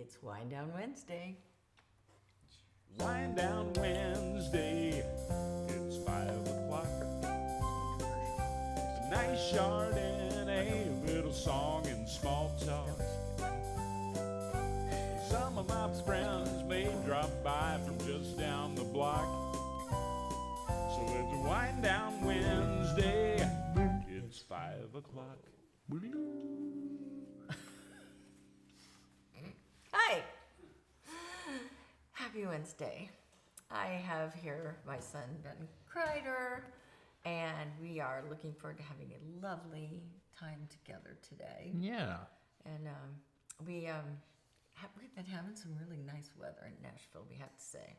It's Wind Down Wednesday. Wind Down Wednesday, it's 5 o'clock. A nice Chardonnay, little song and small talk. Some of my friends may drop by from just down the block. So it's Wind Down Wednesday, it's 5 o'clock. Hi! Happy Wednesday. I have here my son Ben Kreider, and we are looking forward to having a lovely time together today. Yeah. And we've been having some really nice weather in Nashville, we have to say.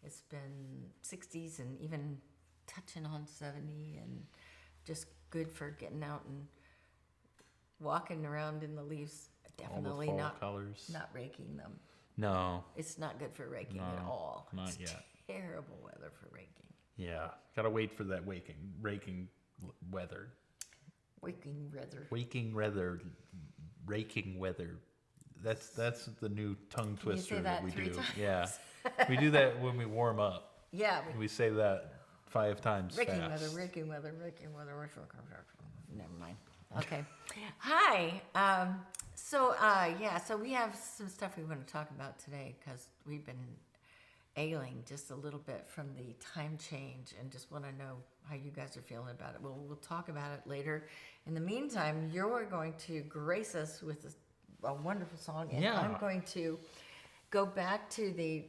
It's been 60s and even touching on 70, and just good for getting out and walking around in the leaves. Definitely All the fall not colors. not raking them. No, It's not good for raking at No, all. not It's yet. terrible weather for raking. yeah. Gotta wait for that raking weather. Raking weather. Raking weather. That's the new tongue you twister say that we 3 do. times? Yeah. We do that when we warm up. Yeah. We say that 5 times Raking fast. weather, raking weather, raking weather. Never mind. Okay. Hi. So we have some stuff we want to talk about today because we've been ailing just a little bit from the time change and just want to know how you guys are feeling about it. We'll talk about it later. In the meantime, you're going to grace us with a wonderful song, and Yeah. I'm going to go back to the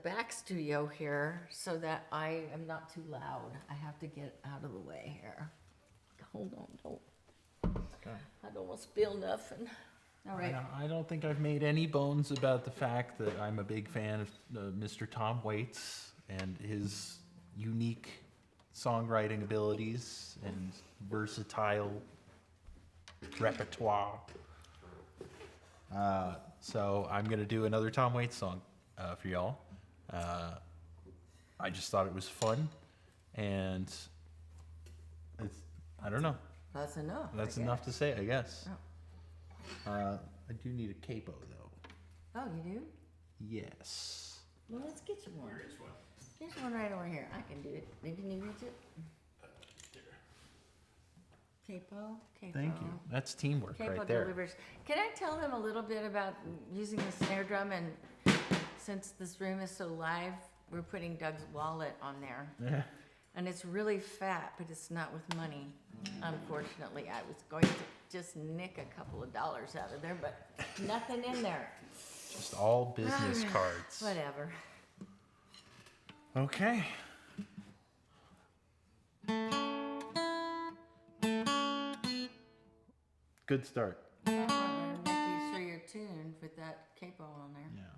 back studio here so that I am not too loud. I have to get out of the way here. Hold on, I don't want to spill nothing. All right. I don't think I've made any bones about the fact that I'm a big fan of Mr. Tom Waits and his unique songwriting abilities and versatile repertoire. So I'm going to do another Tom Waits song for y'all. I just thought it was fun, and I don't know. That's enough. That's I enough guess. to say, I guess. Oh. I do need a capo, though. Oh, you do? Yes. Well, let's get you one. There's one right over here. I can do it. Can you reach it? Capo. Thank you. That's teamwork Capo right there. delivers. Can I tell them a little bit about using the snare drum? And since this room is so live, we're putting Doug's wallet on there. Yeah. And it's really fat, but it's not with money. Unfortunately, I was going to just nick a couple of dollars out of there, but nothing in there. Just all business cards. Whatever. Okay. Good start. I'm gonna make you sure you're tuned with that capo on there. Yeah.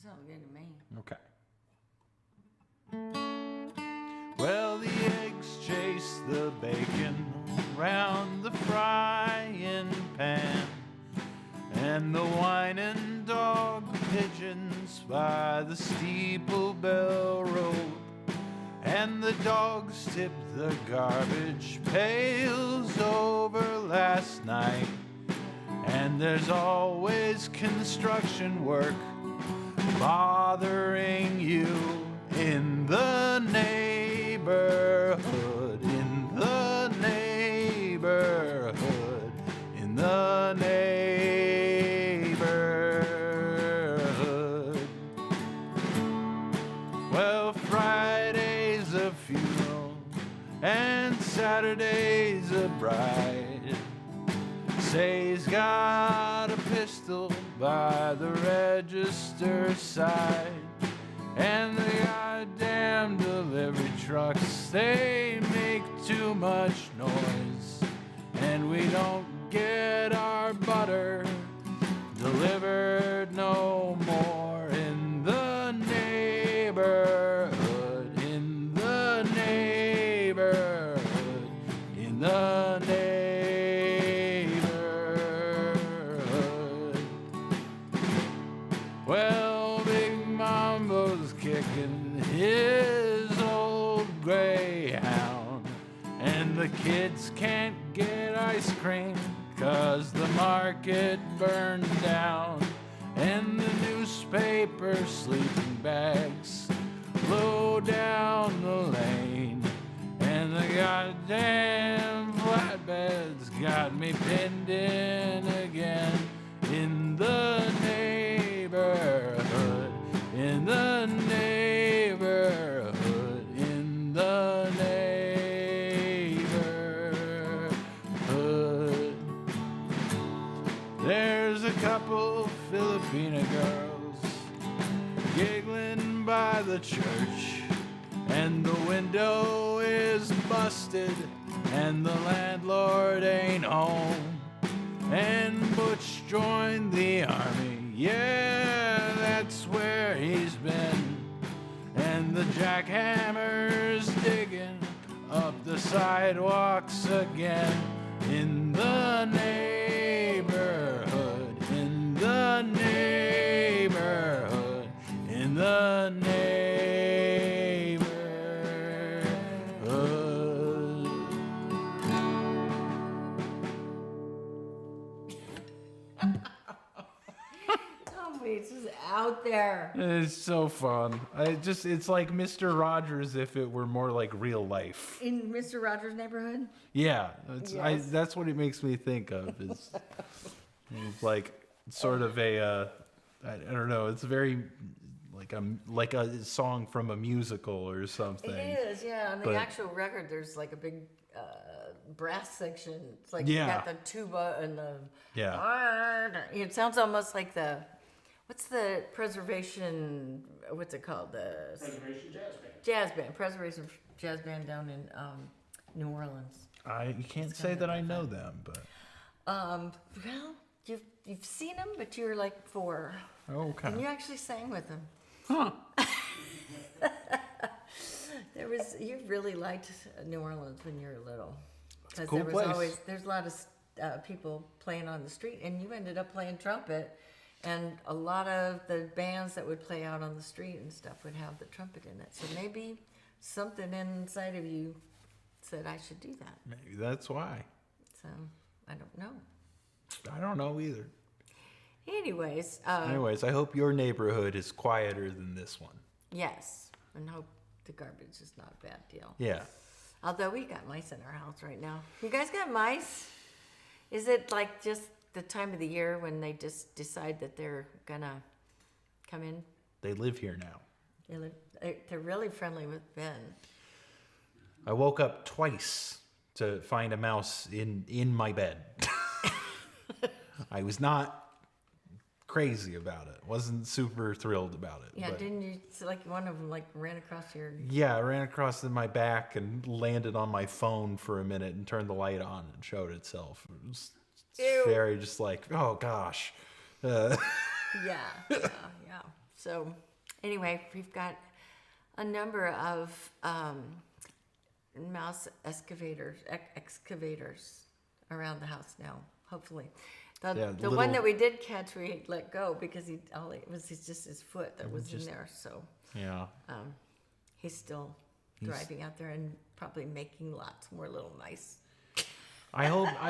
Sounds good to me. Okay. Well, the eggs chase the bacon round the frying pan, and the whining dog pigeons by the steeple bell rope, and the dogs tip the garbage pails over last night, and there's always construction work bothering you in the neighborhood, in the neighborhood, in the neighborhood. Well, Friday's a funeral and Saturday's a bride. Say he's got a pistol by the register side, and the goddamn delivery trucks, they make too much noise, and we don't get our butter delivered no more in the neighborhood, in the neighborhood, in the neighborhood. Well, Big Mambo's kicking his old greyhound, and the kids can't ice cream, 'cause the market burned down, and the newspaper sleeping bags blow down the lane, and the goddamn flatbeds got me pinned in again. In the neighborhood, in the neighborhood, in the neighborhood. There's a couple Filipina girls giggling by the church, and the window is busted, and the landlord ain't home. And Butch joined the army, yeah, that's where he's been. And the jackhammer's digging up the sidewalks again. In the neighborhood, in the neighborhood, in the neighborhood. It's just out there. It's so fun. It's like Mr. Rogers if it were more like real life. In Mr. Rogers' Neighborhood? Yeah, Yes. that's what it makes me think of. It's like sort of a, I don't know. It's very like a song from a musical or something. It is, yeah. On the But- actual record, there's like a big brass section. It's like Yeah. you got the tuba and the. Yeah. It sounds almost like the. What's the preservation? What's it called? The Preservation Jazz Band. jazz band, preservation jazz band down in New Orleans. You can't say that I know them, but Well, you've seen them, but you were like 4, okay. and you actually sang with them. Huh. You really liked New Orleans when you were little, because cool there was place. there's a lot of people playing on the street, and you ended up playing trumpet. And a lot of the bands that would play out on the street and stuff would have the trumpet in it. So maybe something inside of you said I should do that. Maybe that's why. So I don't know. I don't know either. Anyways, I hope your neighborhood is quieter than this one. yes, and hope the garbage is not a bad deal. Yeah. Although we got mice in our house right now. You guys got mice? Is it like just the time of the year when they just decide that they're gonna come in? They live here now. They're really friendly with Ben. I woke up twice to find a mouse in my bed. I was not crazy about it. Wasn't super thrilled about it. Yeah, but didn't you? It's like one of them like ran across your. yeah, I ran across my back and landed on my phone for a minute and turned the light on and showed itself. It was Ew. very just like, oh gosh. Yeah. So, anyway, we've got a number of mouse excavators around the house now. Hopefully, the one that we did catch, we let go because it was just his foot that was in there. So Yeah. he's still thriving out there and probably making lots more little mice. I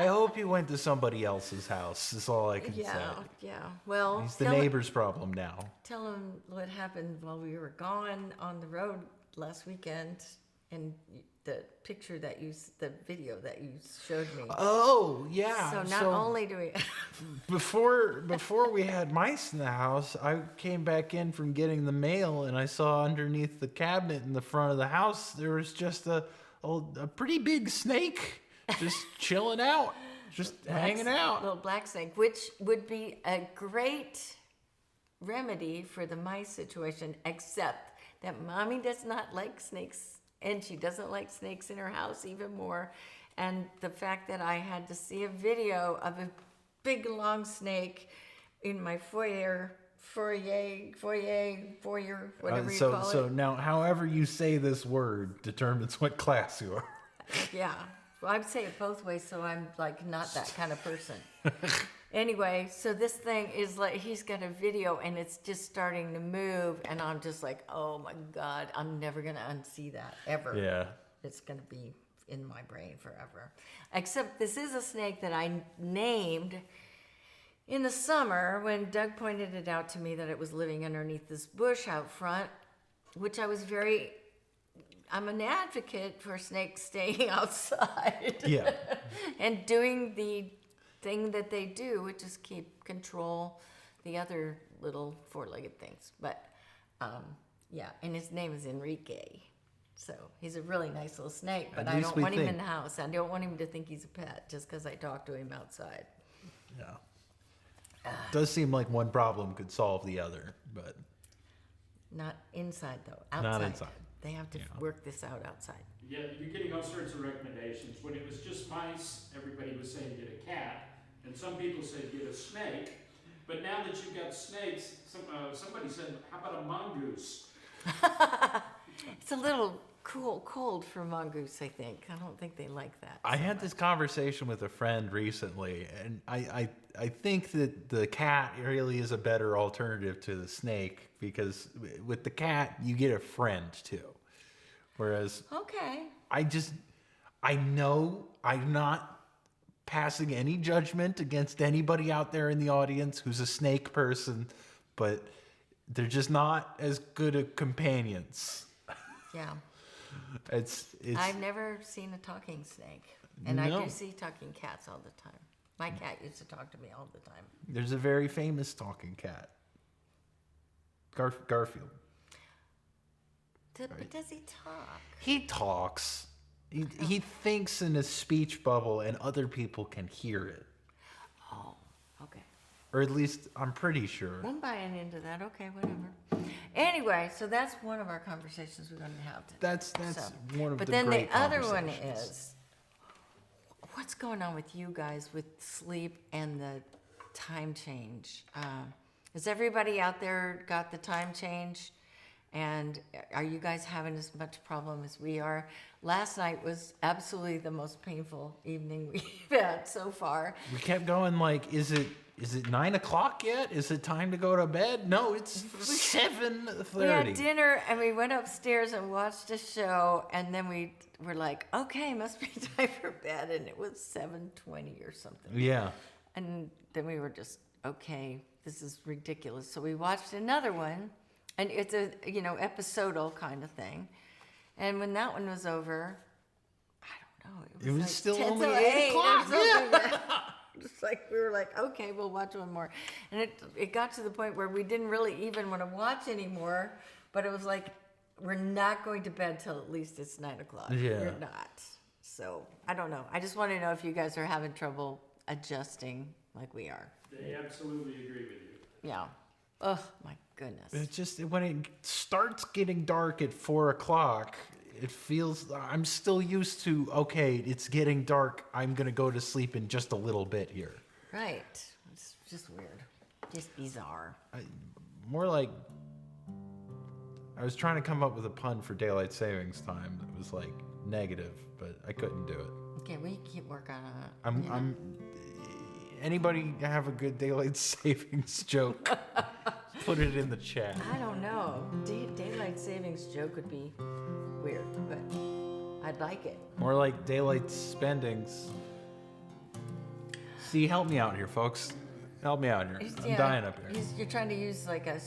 hope he went to somebody else's house. That's all I can say. Yeah. Well, He's the neighbor's problem now. Tell him what happened while we were gone on the road last weekend, and the video that you showed me. Oh yeah. So not only do we, before we had mice in the house, I came back in from getting the mail, and I saw underneath the cabinet in the front of the house there was just a pretty big snake just chilling out, just hanging out. little black snake, which would be a great remedy for the mice situation, except that Mommy does not like snakes, and she doesn't like snakes in her house even more. And the fact that I had to see a video of a big long snake in my foyer, whatever you call it. So now, however you say this word determines what class you are. Yeah. Well, I'd say it both ways, so I'm like not that kind of person. Anyway, so this thing is like, he's got a video and it's just starting to move, and I'm just like, oh my God, I'm never going to unsee that ever. Yeah. It's going to be in my brain forever. Except this is a snake that I named in the summer when Doug pointed it out to me that it was living underneath this bush out front, which I'm an advocate for snakes staying outside. Yeah. And doing the thing that they do, which is control the other little four-legged things. But, yeah, and his name is Enrique. So he's a really nice little snake, but At I least don't we want him in think. the house. I don't want him to think he's a pet just because I talk to him outside. Yeah. Does seem like one problem could solve the other, but Not inside, though. Outside. Not inside. They have to Yeah. work this out outside. Yeah, you're getting all sorts of recommendations. When it was just mice, everybody was saying get a cat, and some people said get a snake. But now that you've got snakes, somebody said, how about a mongoose? It's a little cold for mongoose, I think. I don't think they like that. I so had much. this conversation with a friend recently, and I think that the cat really is a better alternative to the snake, because with the cat, you get a friend too. Whereas Okay. I know I'm not passing any judgment against anybody out there in the audience who's a snake person, but they're just not as good at companions. Yeah. It's I've never seen a talking snake. And I No. do see talking cats all the time. My cat used to talk to me all the time. There's a very famous talking cat. Garfield. But does he talk? He talks. He thinks in a speech bubble and other people can hear it. Oh, okay. Or at least I'm pretty sure. I'm buying into that. Okay, whatever. Anyway, so that's one of our conversations we're going to have today. That's So, one of but the then great the other one conversations. is, what's going on with you guys with sleep and the time change? Has everybody out there got the time change? And are you guys having as much problem as we are? Last night was absolutely the most painful evening we've had so far. We kept going like, is it 9 o'clock yet? Is it time to go to bed? No, it's 7:30. We had dinner and we went upstairs and watched a show, and then we were like, okay, must be time for bed, and it was 7:20 or something. Yeah. And then we were just, okay, this is ridiculous. So we watched another one, and it's a, episodal kind of thing. And when that one was over, I don't know. It was like still 10 only till 8 8 or o'clock. something. Just like we were like, okay, we'll watch one more. And it got to the point where we didn't really even want to watch anymore, but it was like, we're not going to bed till at least it's 9 o'clock. Yeah. We're not. So I don't know. I just want to know if you guys are having trouble adjusting like we are. They absolutely agree with you. Yeah. Oh my goodness. It's just when it starts getting dark at 4 o'clock, it feels I'm still used to, okay, it's getting dark. I'm going to go to sleep in just a little bit here. Right. It's just weird. Just bizarre. More like I was trying to come up with a pun for daylight savings time that was like negative, but I couldn't do it. Okay, we keep working on it. I'm anybody have a good daylight savings joke? Put it in the chat. I don't know. Daylight savings joke would be weird, but I'd like it. More like daylight spendings. See, help me out here, folks. Help me out here. I'm dying up here. You're trying to use like a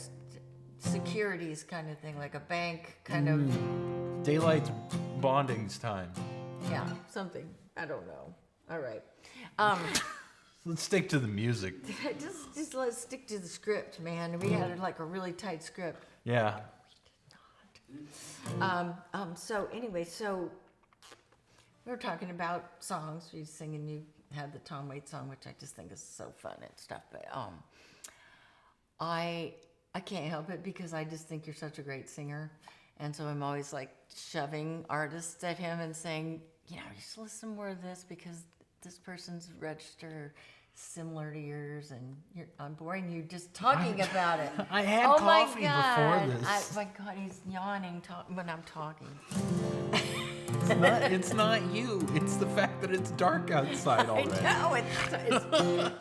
securities kind of thing, like a bank kind of, Daylight bonding's time. yeah, something. I don't know. All right. Let's stick to the music. Just let's stick to the script, man. We had like a really tight script. Yeah. So anyway, so we were talking about songs. We were singing. You had the Tom Waits song, which I just think is so fun and stuff. But I can't help it because I just think you're such a great singer, and so I'm always like shoving artists at him and saying, you should listen more of this because this person's register similar to yours, and I'm boring you just talking about it. I had Oh coffee my God. before this. My God, he's yawning when I'm talking. It's not you. It's the fact that it's dark outside already. I know, it's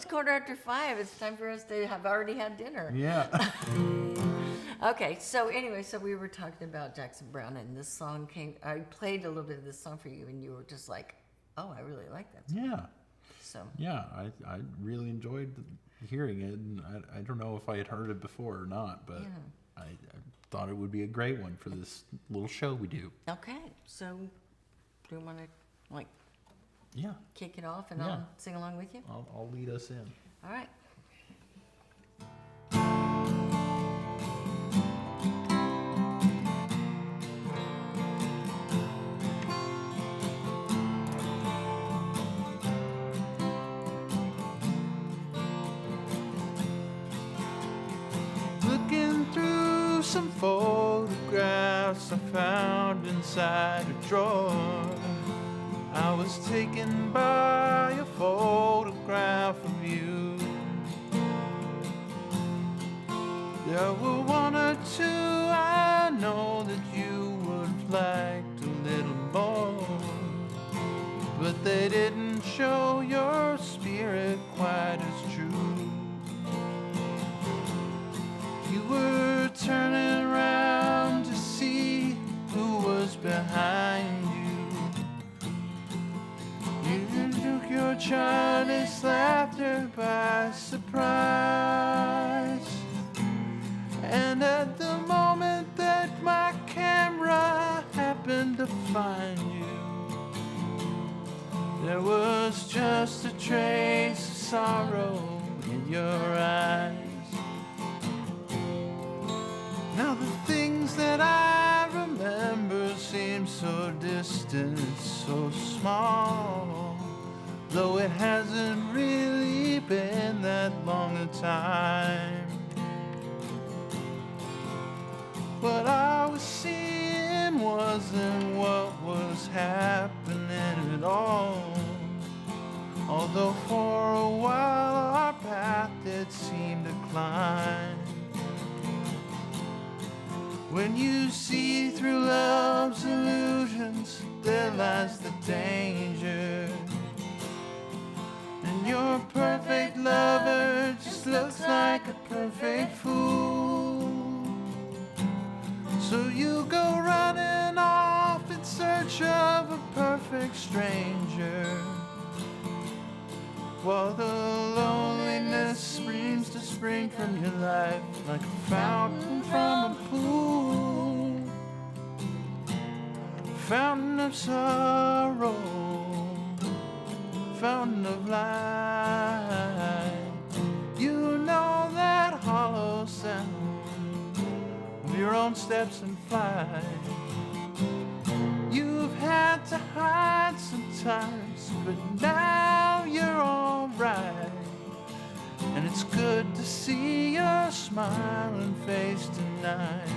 5:15. It's time for us to have already had dinner. Yeah. Okay, so anyway, so we were talking about Jackson Browne, and this song came. I played a little bit of this song for you, and you were just like, "Oh, I really like that song." Yeah. So Yeah, I really enjoyed hearing it, and I don't know if I had heard it before or not, but yeah. I thought it would be a great one for this little show we do. Okay, so do you want to like Yeah, kick it off, and Yeah. I'll sing along with you? I'll lead us in. All right. Looking through some photographs I found inside a drawer, I was taken by a photograph of you. There were one or two I know that you would have liked a little more, but they didn't show your spirit quite as true. You were turning around to see who was behind you. You took your childish laughter by surprise. And at the moment that my camera happened to find you, there was just a trace of sorrow in your eyes. Now the things that I remember seem so distant, so small, though it hasn't really been that long a time. What I was seeing wasn't what was happening at all, although for a while our path did seem to climb. When you see through love's illusions, there lies the danger. And your perfect lover just looks like a perfect fool. So you go running off in search of a perfect stranger, while the loneliness seems to spring from your life like a fountain from a pool, fountain of sorrow, fountain of light. You know that hollow sound of your own steps in flight. You've had to hide sometimes, but now you're alright. And it's good to see your smiling face tonight.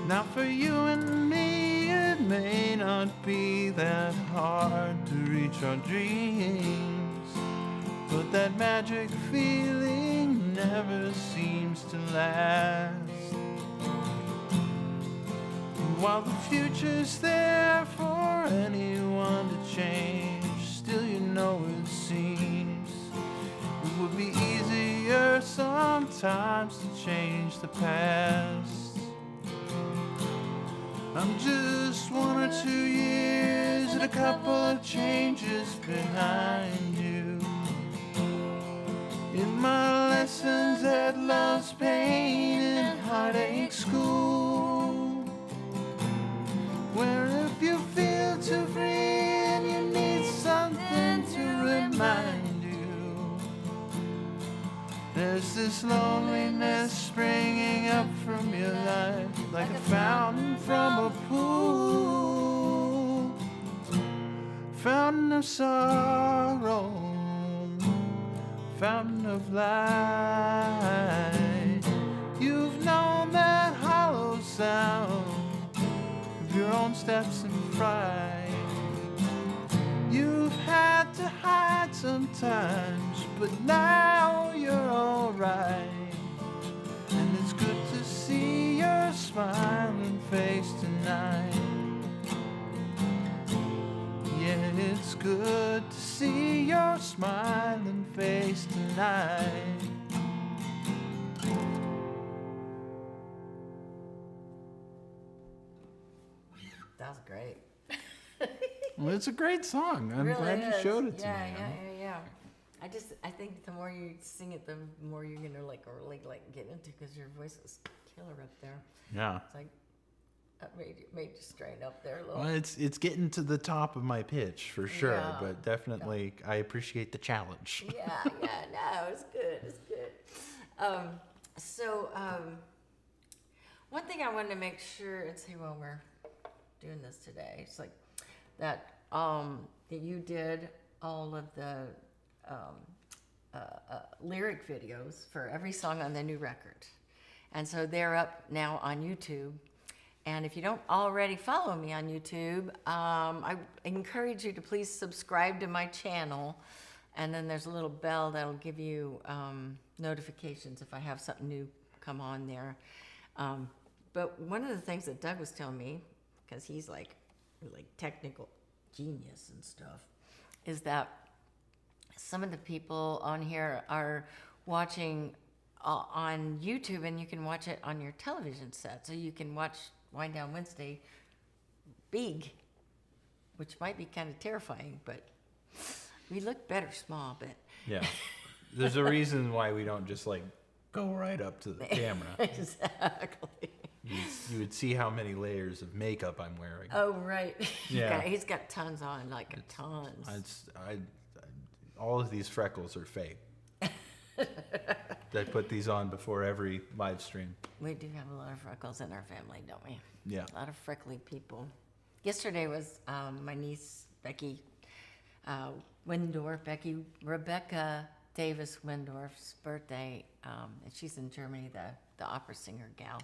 Now for you and me, it may not be that hard to reach our dreams, but that magic feeling never seems to last. And while the future's there for anyone to change, still you know it seems it would be easier sometimes to change the past. I'm just 1 or 2 years and a couple of changes behind you. In my lessons at love's pain and heartache school, where if you feel too free and you need something to remind you, there's this loneliness springing up from your life like a fountain from a pool, fountain of sorrow, fountain of light. You've known that hollow sound of your own steps in fright. You've had to hide sometimes, but now you're alright. And it's good to see your smiling face tonight. Yeah, it's good to see your smiling face tonight. That was great. Well, it's a great song. I'm Really glad you is. showed it to yeah, me. Yeah. I think the more you sing it, the more you're gonna like really like get into, because your voice is killer up there. Yeah. It's like that made you strain up there a little. Well, it's getting to the top of my pitch for sure, Yeah. but definitely I appreciate the challenge. Yeah, no, it's good. It's good. One thing I wanted to make sure and say while we're doing this today, it's like that that you did all of the lyric videos for every song on the new record, and so they're up now on YouTube. And if you don't already follow me on YouTube, I encourage you to please subscribe to my channel. And then there's a little bell that'll give you notifications if I have something new come on there. But one of the things that Doug was telling me, because he's like technical genius and stuff, is that some of the people on here are watching on YouTube, and you can watch it on your television set. So you can watch Wind Down Wednesday big, which might be kind of terrifying, but we look better small, but Yeah. There's a reason why we don't just like go right up to the camera. exactly. You would see how many layers of makeup I'm wearing. Oh, right. Yeah. He's got tons on, like tons. All of these freckles are fake. I put these on before every live stream. We do have a lot of freckles in our family, don't we? Yeah. A lot of freckly people. Yesterday was my niece, Becky Rebecca Davis Windorf's birthday, and she's in Germany, the opera singer gal.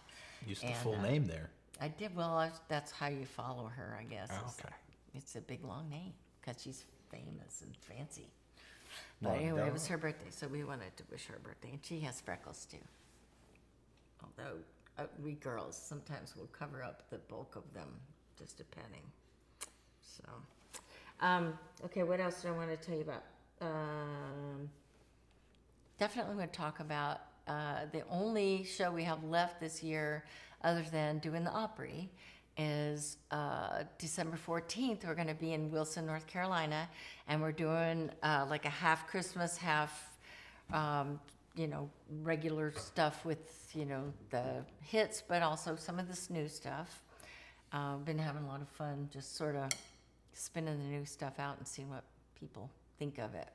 Used the And, full name there. I did, well, that's how you follow her, I guess. Oh, It's- okay. It's a big, long name, because she's famous and fancy. But Well, anyway, it no. was her birthday, so we wanted to wish her a birthday, and she has freckles too. Although we girls sometimes will cover up the bulk of them, just depending. So, okay, what else do I want to tell you about? Definitely want to talk about the only show we have left this year, other than doing the Opry, is December 14th. We're going to be in Wilson, North Carolina, and we're doing like a half Christmas, half, regular stuff with, the hits, but also some of this new stuff. Been having a lot of fun just sort of spinning the new stuff out and seeing what people think of it.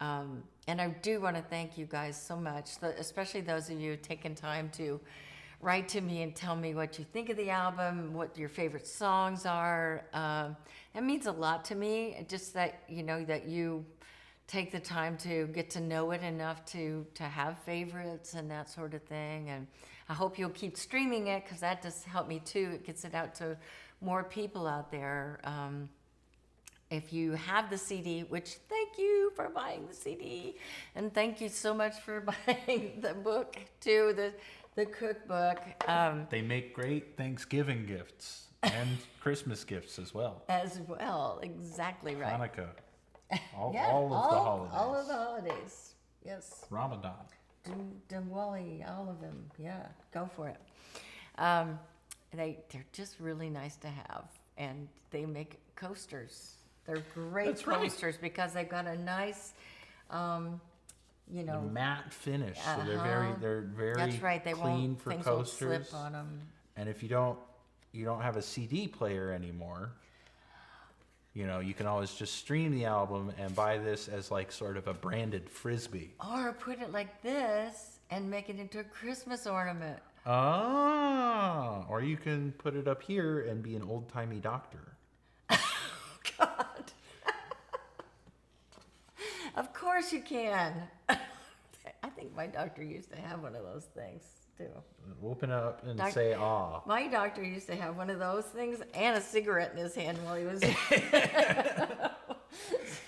And I do want to thank you guys so much, especially those of you taking time to write to me and tell me what you think of the album, what your favorite songs are. It means a lot to me, just that, that you take the time to get to know it enough to have favorites and that sort of thing. And I hope you'll keep streaming it, because that does help me too. It gets it out to more people out there. If you have the CD, which thank you for buying the CD, and thank you so much for buying the book too, the cookbook. They make great Thanksgiving gifts and Christmas gifts as well. As well, exactly right. Hanukkah. All Yeah, of the holidays. all of the holidays. Yes. Ramadan. Diwali, all of them. Yeah, go for it. They're just really nice to have, and they make coasters. They're great That's right. coasters because they've got a nice, The matte finish, so Uh-huh. they're very that's right. They clean won't for things coasters. won't slip on them. And if you don't have a CD player anymore, you can always just stream the album and buy this as like sort of a branded frisbee. Or put it like this and make it into a Christmas ornament. Ah, or you can put it up here and be an old-timey doctor. God. Of course you can. I think my doctor used to have one of those things too. Open it up and Doc- say ah. My doctor used to have one of those things and a cigarette in his hand while he was.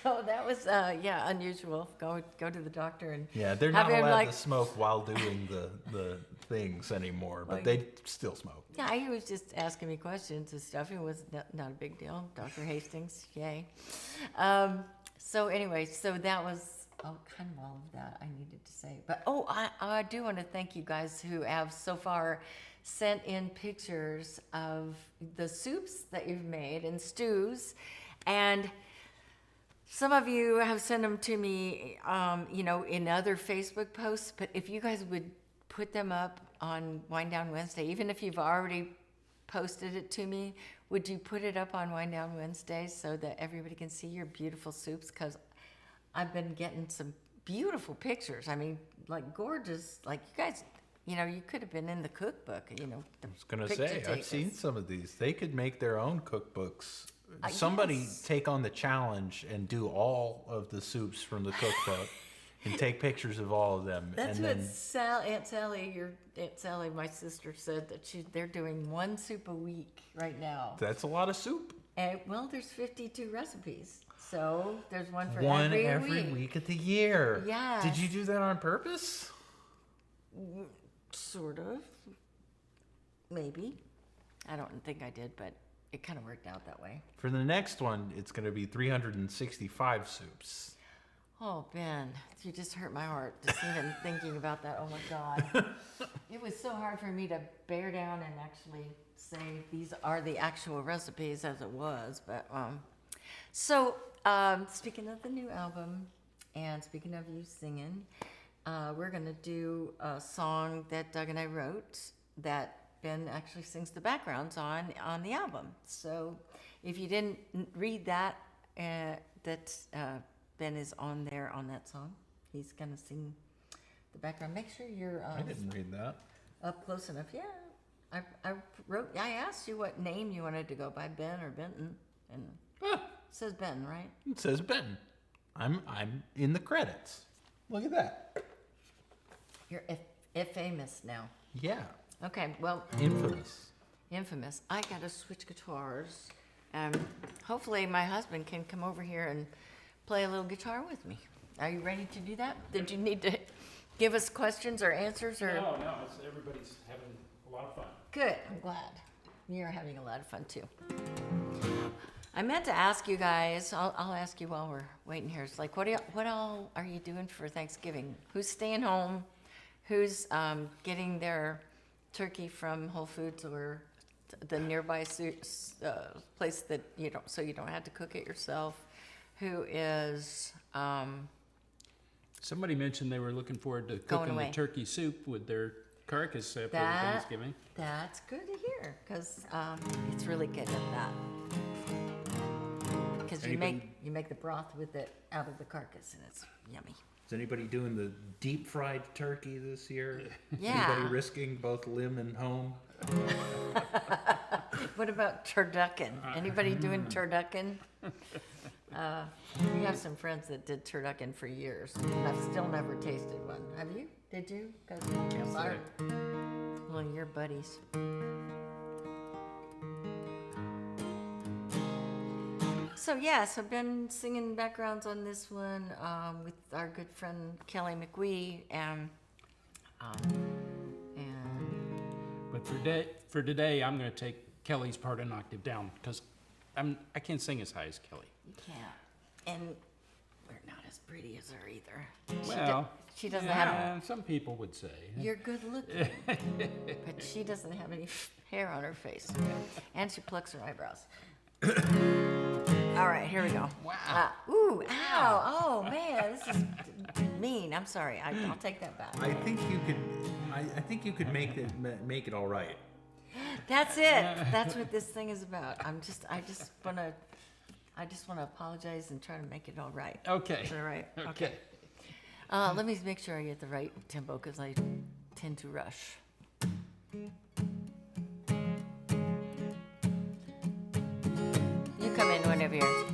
So that was, unusual. Go to the doctor and Yeah, they're have not him, allowed like- to smoke while doing the things anymore, but Like- they still smoke. Yeah, he was just asking me questions and stuff. It was not a big deal. Dr. Hastings, yay. So anyway, so that was kind of all of that I needed to say. But I do want to thank you guys who have so far sent in pictures of the soups that you've made and stews, and some of you have sent them to me, in other Facebook posts. But if you guys would put them up on Wind Down Wednesday, even if you've already posted it to me, would you put it up on Wind Down Wednesday so that everybody can see your beautiful soups? Because I've been getting some beautiful pictures. I mean, like gorgeous. Like you guys, you could have been in the cookbook. I was gonna say, I've seen some of these. They could make their own cookbooks. Somebody Yes. take on the challenge and do all of the soups from the cookbook and take pictures of all of them. That's and what then Aunt Sally, my sister, said that they're doing one soup a week right now. that's a lot of soup. And there's 52 recipes, so there's one for One every week of the year. Yes. Did you do that on purpose? Sort of, maybe. I don't think I did, but it kind of worked out that way. For the next one, it's going to be 365 soups. Oh, Ben, you just hurt my heart just even thinking about that. Oh my God. It was so hard for me to bear down and actually say these are the actual recipes as it was. But speaking of the new album and speaking of you singing, we're going to do a song that Doug and I wrote that Ben actually sings the backgrounds on the album. So if you didn't read that, Ben is on there on that song. He's gonna sing the background. Make sure you're I didn't read that. up close enough. Yeah, I asked you what name you wanted to go by, Ben or Benton, and it says Ben, right? It says Ben. I'm in the credits. Look at that. You're if famous now. Yeah. Okay, well, Infamous. I gotta switch guitars, and hopefully my husband can come over here and play a little guitar with me. Are you ready to do that? Did you need to give us questions or answers or? No, everybody's having a lot of fun. Good. I'm glad. You're having a lot of fun too. I meant to ask you guys. I'll ask you while we're waiting here. It's like, what all are you doing for Thanksgiving? Who's staying home? Who's getting their turkey from Whole Foods or the nearby place that you don't have to cook it yourself? Who is Somebody mentioned they were looking forward to Going cooking away. the turkey soup with their carcass after That- Thanksgiving. That's good to hear because it's really good at that. Because you make the broth with it out of the carcass and it's yummy. Is anybody doing the deep fried turkey this year? Yeah. Anybody risking both limb and home? What about turducken? Anybody doing turducken? We have some friends that did turducken for years. I've still never tasted one. Have you? Did you? Can't say. Well, you're buddies. So yes, I've been singing backgrounds on this one with our good friend Kelly McWee, and But for today, I'm going to take Kelly's part an octave down because I can't sing as high as Kelly. you can't. And we're not as pretty as her either. Well, she doesn't have. yeah, some people would say. You're good looking, but she doesn't have any hair on her face, and she plucks her eyebrows. All right, here we go. Wow. Ooh, ow! Oh man, this is mean. I'm sorry. I'll take that back. I think you could make it all right. That's it. That's what this thing is about. I just wanna apologize and try to make it all right. Okay. Is that right? Okay. Let me make sure I get the right tempo because I tend to rush. You come in whenever you're.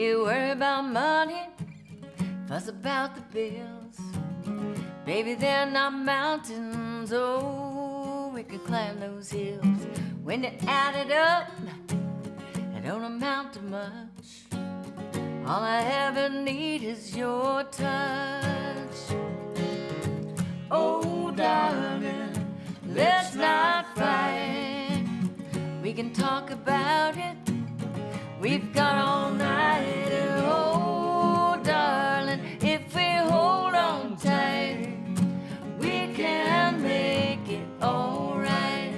You worry about money, fuss about the bills. Baby, they're not mountains, oh, we could climb those hills. When you add it up, it don't amount to much. All I ever need is your touch. Oh, darling, let's not fight. We can talk about it. We've got all night. And oh, darling, if we hold on tight, we can make it all right.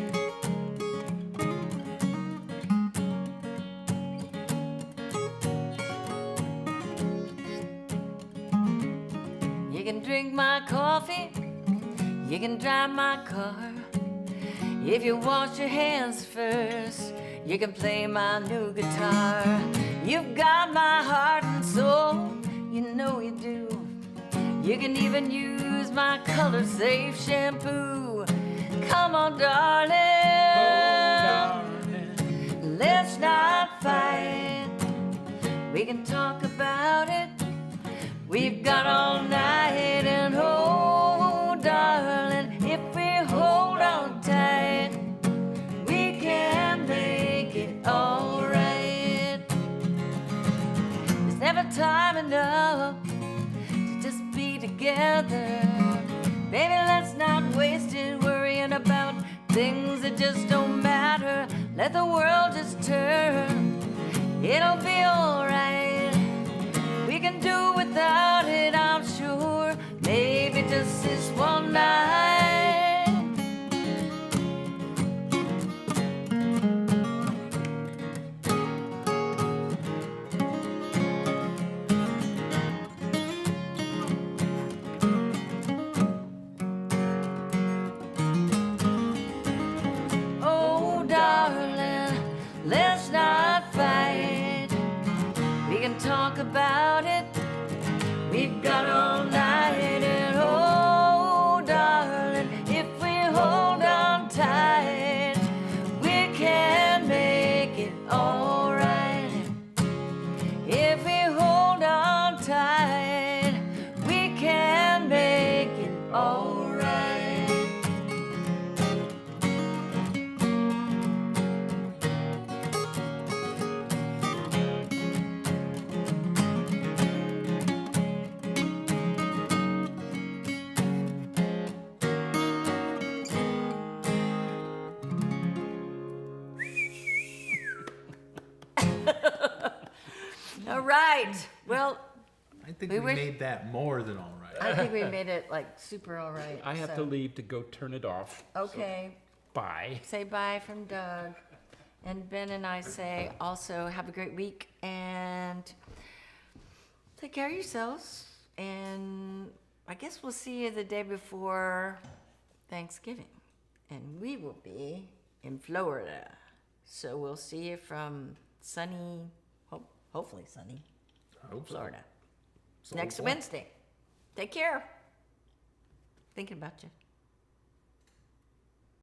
You can drink my coffee, you can drive my car. If you wash your hands first, you can play my new guitar. You've got my heart and soul, you know you do. You can even use my color safe shampoo. Come on, darling, let's not fight. We can talk about it. We've got all night. And oh, darling, if we hold on tight, we can make it all right. There's never time enough to just be together. Baby, let's not waste it worrying about things that just don't matter. Let the world just turn, it'll be alright. We can do without it, I'm sure. Maybe just this one night. Oh, darling, let's not fight. We can talk about it. We've got all night. And oh, darling, if we hold on tight, we can make it all right. If we hold on tight, we can make it all right. All right. Well, I think We we wish- made that more than all right. I think we made it like super all right. I have so. to leave to go turn it off. so Okay. bye. Say bye from Doug. And Ben and I say also have a great week and take care of yourselves. And I guess we'll see you the day before Thanksgiving. And we will be in Florida. So we'll see you from sunny, hopefully sunny, I hope so. Florida. So Next far. Wednesday. Take care. Thinking about you.